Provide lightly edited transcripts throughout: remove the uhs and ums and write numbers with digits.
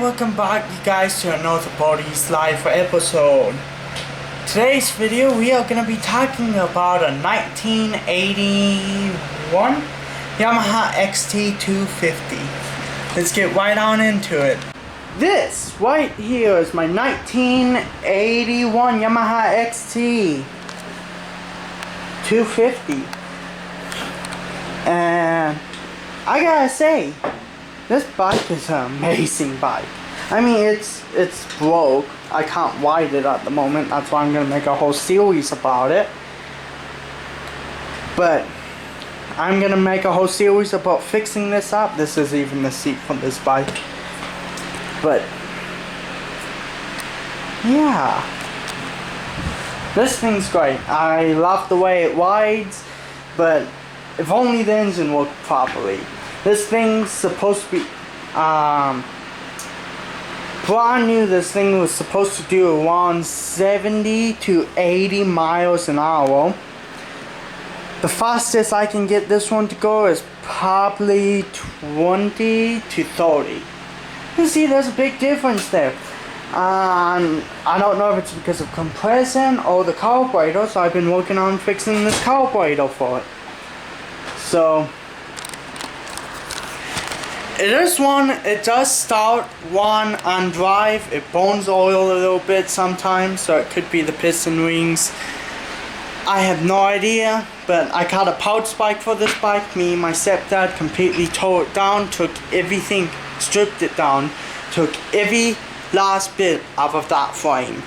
welcome back you guys to another Body's Life episode. Today's video we are going to be talking about a 1981 Yamaha XT250. Let's get right on into it. This right here is my 1981 Yamaha XT250. And I gotta say, this bike is an amazing bike. I mean, it's broke. I can't ride it at the moment. That's why I'm gonna make a whole series about it. But I'm gonna make a whole series about fixing this up. This is even the seat for this bike. But yeah, this thing's great. I love the way it rides, but if only the engine worked properly. This thing's supposed to be brand new. This thing was supposed to do around 70 to 80 miles an hour. The fastest I can get this one to go is probably 20 to 30. You see, there's a big difference there. I don't know if it's because of compression or the carburetor, so I've been working on fixing this carburetor for it. So it does start, run, and drive. It burns oil a little bit sometimes, so it could be the piston rings. I have no idea, but I got a pouch bike for this bike. Me and my stepdad completely tore it down, took everything, stripped it down, took every last bit out of that frame.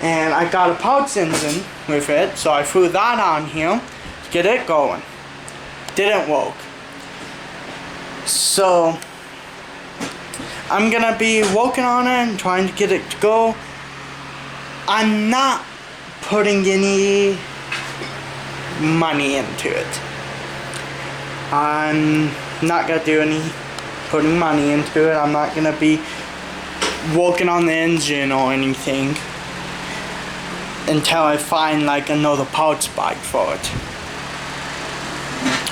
And I got a pouch engine with it, so I threw that on here to get it going. Didn't work. So I'm gonna be working on it and trying to get it to go. I'm not putting any money into it. I'm not gonna do any putting money into it. I'm not gonna be working on the engine or anything until I find like another pouch bike for it.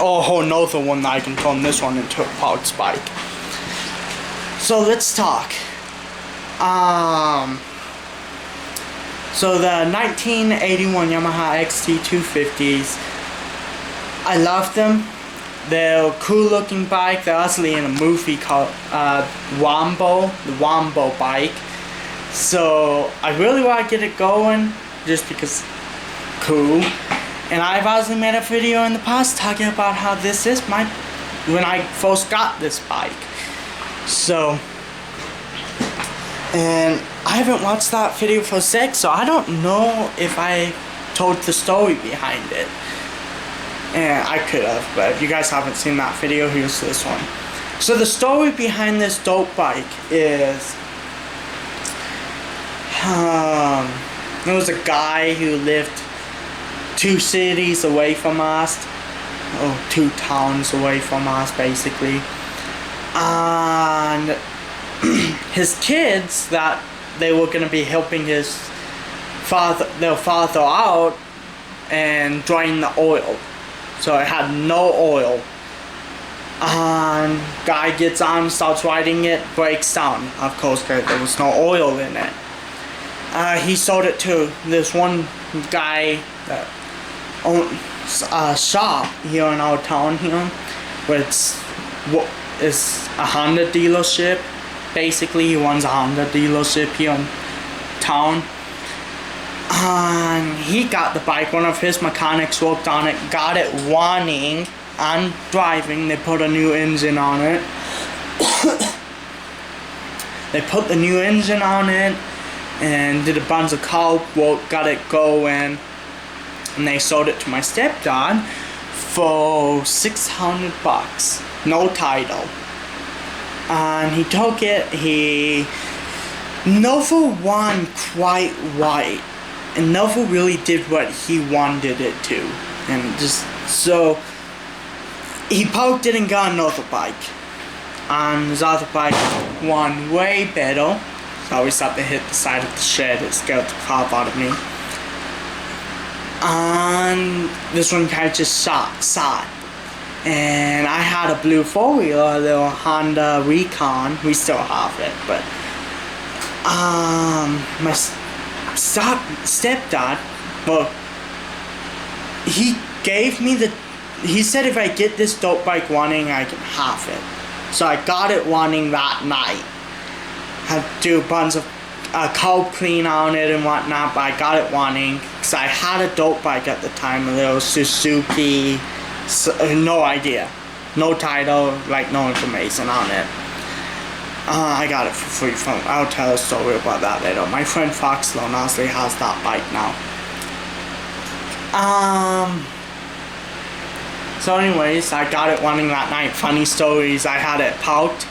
Or another one that I can turn this one into a pouch bike. So let's talk. So the 1981 Yamaha XT250s, I love them. They're a cool looking bike. They're actually in a movie called Wombo, the Wombo bike. So I really want to get it going just because cool. And I've also made a video in the past talking about how this is when I first got this bike. So, and I haven't watched that video for a sec, so I don't know if I told the story behind it. And I could have, but if you guys haven't seen that video, here's this one. So the story behind this dope bike is, there was a guy who lived 2 cities away from us, or 2 towns away from us basically, and his kids that they were going to be helping their father out and drain the oil, so it had no oil, and guy gets on, starts riding it, breaks down, of course there was no oil in it. He sold it to this one guy that owns a shop here in our town here, which is a Honda dealership. Basically, he runs a Honda dealership here in town. And he got the bike. One of his mechanics worked on it, got it running and driving. They put a new engine on it. They put the new engine on it and did a bunch of car work, got it going. And they sold it to my stepdad for $600, no title. And he took it, he never won quite right, and never really did what he wanted it to. And just, so, he parked it and got another bike. And his other bike won way better. So I always have to hit the side of the shed, it scared the crap out of me. And this one kind of just sat. And I had a blue 4-wheeler, a little Honda Recon. We still have it, but My stepdad, well, he gave me he said if I get this dope bike running, I can have it. So I got it running that night. Had to do a bunch of cold clean on it and whatnot, but I got it running because I had a dope bike at the time, a little Suzuki, no idea, no title, like no information on it. I got it for free from, I'll tell a story about that later. My friend Fox honestly has that bike now. So anyways, I got it running that night. Funny stories, I had it parked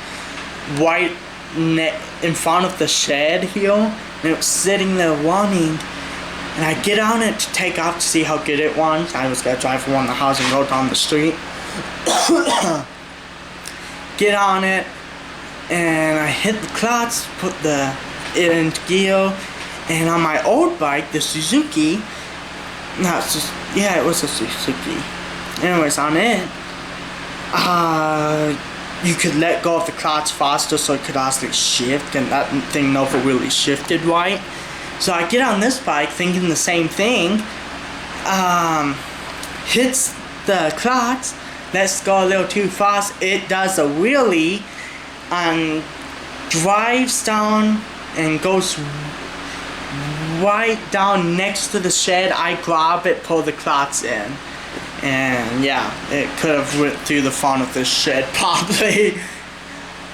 right in front of the shed here, and it was sitting there running, and I get on it to take off to see how good it runs. I was gonna drive around the house and go down the street. Get on it, and I hit the clutch, put it into gear, and on my old bike, the Suzuki, it was a Suzuki. Anyways, on it, you could let go of the clutch faster so it could actually shift, and that thing never really shifted right. So I get on this bike thinking the same thing, hits the clutch, lets go a little too fast, it does a wheelie, and drives down and goes right down next to the shed. I grab it, pull the clutch in. And yeah, it could have ripped through the front of the shed probably.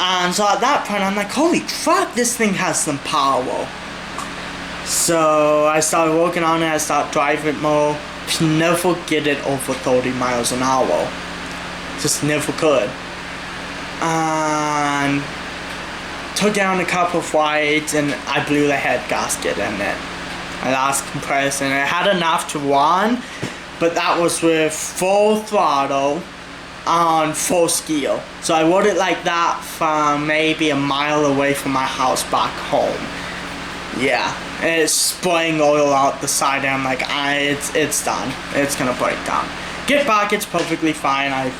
And so at that point I'm like, holy fuck, this thing has some power. So I started working on it, I started driving it more. Never get it over 30 miles an hour. Just never could. And took down a couple of rides and I blew the head gasket in it. I lost compression. It had enough to run, but that was with full throttle on full gear. So I rode it like that from maybe a mile away from my house back home. Yeah, it's spraying oil out the side and I'm like, it's done. It's gonna break down. Get back, it's perfectly fine. I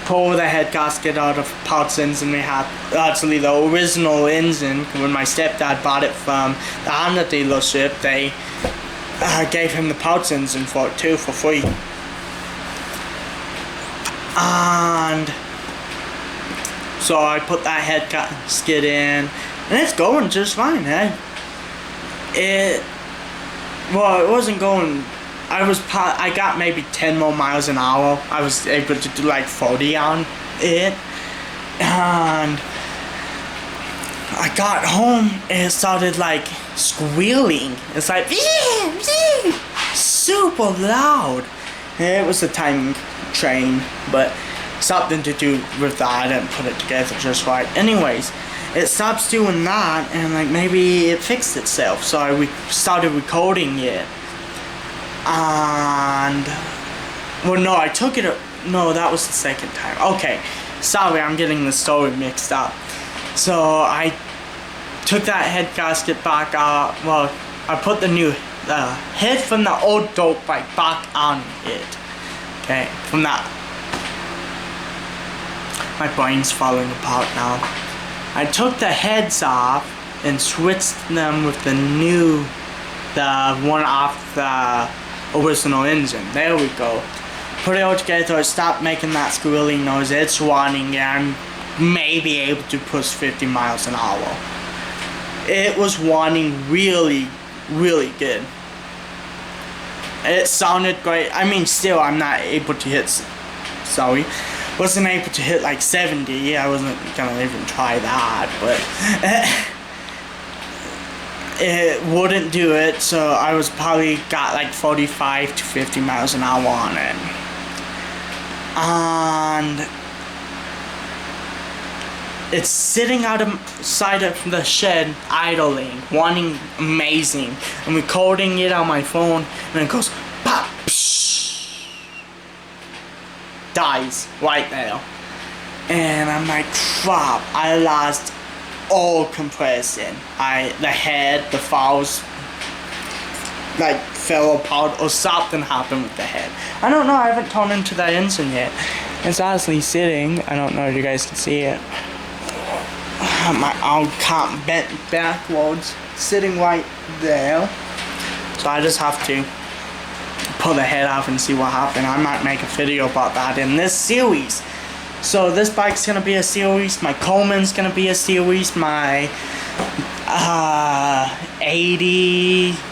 pull the head gasket out of parts engine we had. Actually, the original engine, when my stepdad bought it from the Honda dealership, they gave him the parts engine for it too, for free. And so I put that head gasket in, and it's going just fine, eh? It wasn't going. I got maybe 10 more miles an hour. I was able to do like 40 on it, and I got home and it started like squealing. It's like super loud. It was a time train, but something to do with that. I didn't put it together just right. Anyways, it stops doing that, and like maybe it fixed itself. So I started recording it. And well, no, I took it. No, that was the second time. Okay, sorry, I'm getting the story mixed up. So I took that head gasket back out. Well, I put the new head from the old dope bike back on it. Okay, from that. My brain's falling apart now. I took the heads off and switched them with the one off the original engine. There we go. Put it all together, it stopped making that squealing noise. It's running and I'm maybe able to push 50 miles an hour. It was running really, really good. It sounded great. I mean, still, I'm not able to hit, wasn't able to hit like 70. I wasn't gonna even try that, but it wouldn't do it, so I was probably got like 45 to 50 miles an hour on it. And it's sitting outside of the shed, idling, running amazing. I'm recording it on my phone, and it goes pop, psh, dies right there. And I'm like, crap, I lost all compression. The head, the valves like fell apart or something happened with the head. I don't know, I haven't turned into that engine yet. It's honestly sitting. I don't know if you guys can see it. my arm can't bend backwards, sitting right there. So I just have to pull the head off and see what happened. I might make a video about that in this series. So this bike's gonna be a series, my Coleman's gonna be a series, my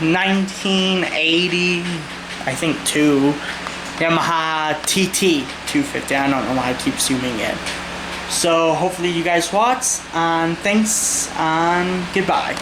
1980, I think 2, Yamaha TT 250. I don't know why I keep zooming in. So hopefully you guys watch, and thanks and goodbye.